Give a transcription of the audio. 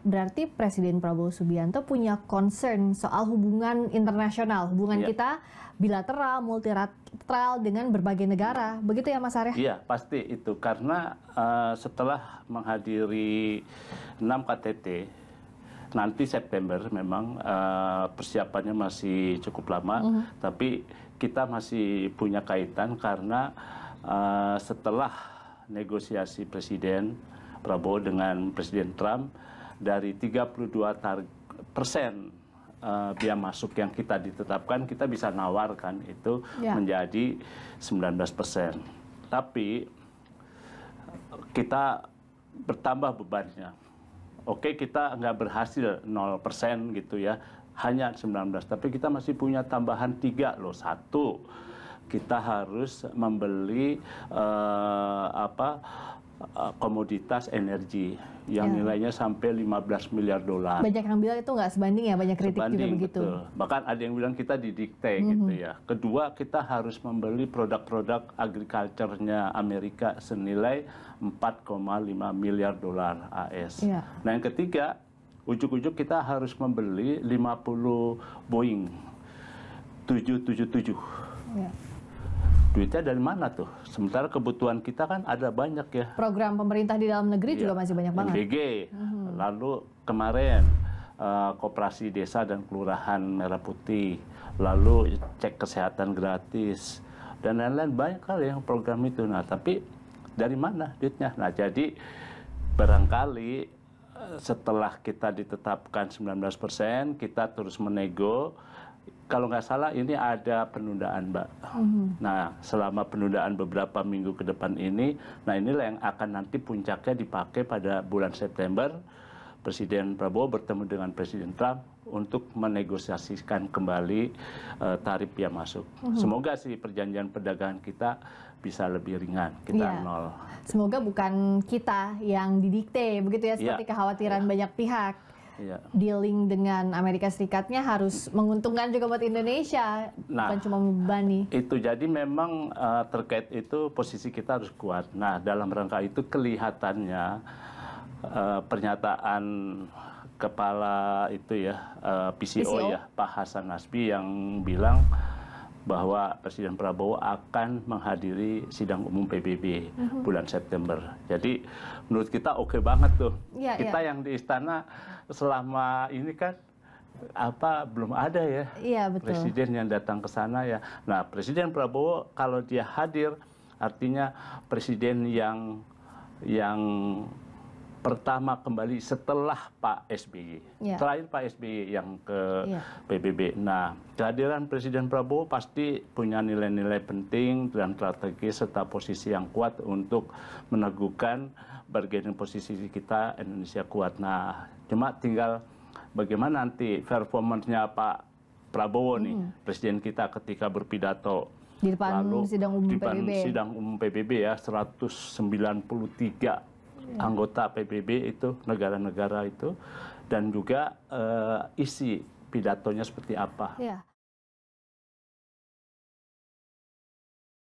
berarti Presiden Prabowo Subianto punya concern soal hubungan internasional, hubungan kita bilateral, multilateral dengan berbagai negara. Begitu ya Mas Arya? Iya, pasti itu. Karena setelah menghadiri 6 KTT, nanti September memang persiapannya masih cukup lama, tapi kita masih punya kaitan karena setelah negosiasi Presiden Prabowo dengan Presiden Trump, dari 32% biaya masuk yang kita ditetapkan, kita bisa nawarkan itu menjadi 19%. Tapi kita bertambah bebannya. Oke, kita nggak berhasil 0% gitu ya, hanya 19, tapi kita masih punya tambahan 3 loh. Satu, kita harus membeli komoditas energi yang nilainya sampai 15 miliar dolar. Banyak yang bilang itu nggak sebanding ya, banyak kritik juga begitu. Betul. Bahkan ada yang bilang kita didikte gitu ya. Kedua, kita harus membeli produk-produk agriculture-nya Amerika senilai 4,5 miliar dolar AS. Nah yang ketiga, ujuk-ujuk kita harus membeli 50 Boeing 777. Duitnya dari mana tuh? Sementara kebutuhan kita kan ada banyak ya. Program pemerintah di dalam negeri juga masih banyak banget. MBG, lalu kemarin Koperasi Desa dan Kelurahan Merah Putih, lalu cek kesehatan gratis, dan lain-lain, banyak kali yang program itu. Nah, tapi dari mana duitnya? Nah, jadi barangkali setelah kita ditetapkan 19%, kita terus menego. Kalau nggak salah ini ada penundaan, Mbak. Nah, selama penundaan beberapa minggu ke depan ini, nah inilah yang akan nanti puncaknya dipakai pada bulan September. Presiden Prabowo bertemu dengan Presiden Trump untuk menegosiasikan kembali tarif biaya masuk. Semoga sih perjanjian perdagangan kita bisa lebih ringan, kita nol. Semoga bukan kita yang didikte, begitu ya, seperti kekhawatiran banyak pihak. Dealing dengan Amerika Serikatnya harus menguntungkan juga buat Indonesia, bukan cuma membebani. Itu jadi memang terkait itu posisi kita harus kuat. Nah, dalam rangka itu kelihatannya pernyataan kepala itu ya PCO ya, Pak Hasan Nasbi, yang bilang bahwa Presiden Prabowo akan menghadiri sidang umum PBB bulan September. Jadi menurut kita oke banget tuh. Kita yang di istana selama ini kan belum ada ya presiden yang datang ke sana ya. Nah, Presiden Prabowo kalau dia hadir artinya presiden yang pertama kembali setelah Pak SBY. Terakhir Pak SBY yang ke PBB. Nah, kehadiran Presiden Prabowo pasti punya nilai-nilai penting dan strategis serta posisi yang kuat untuk meneguhkan bargaining posisi kita Indonesia kuat. Nah, cuma tinggal bagaimana nanti performance-nya Pak Prabowo nih, Presiden kita ketika berpidato. Di depan sidang umum PBB. Sidang umum PBB ya, 193 anggota PBB itu, negara-negara itu, dan juga isi pidatonya seperti apa.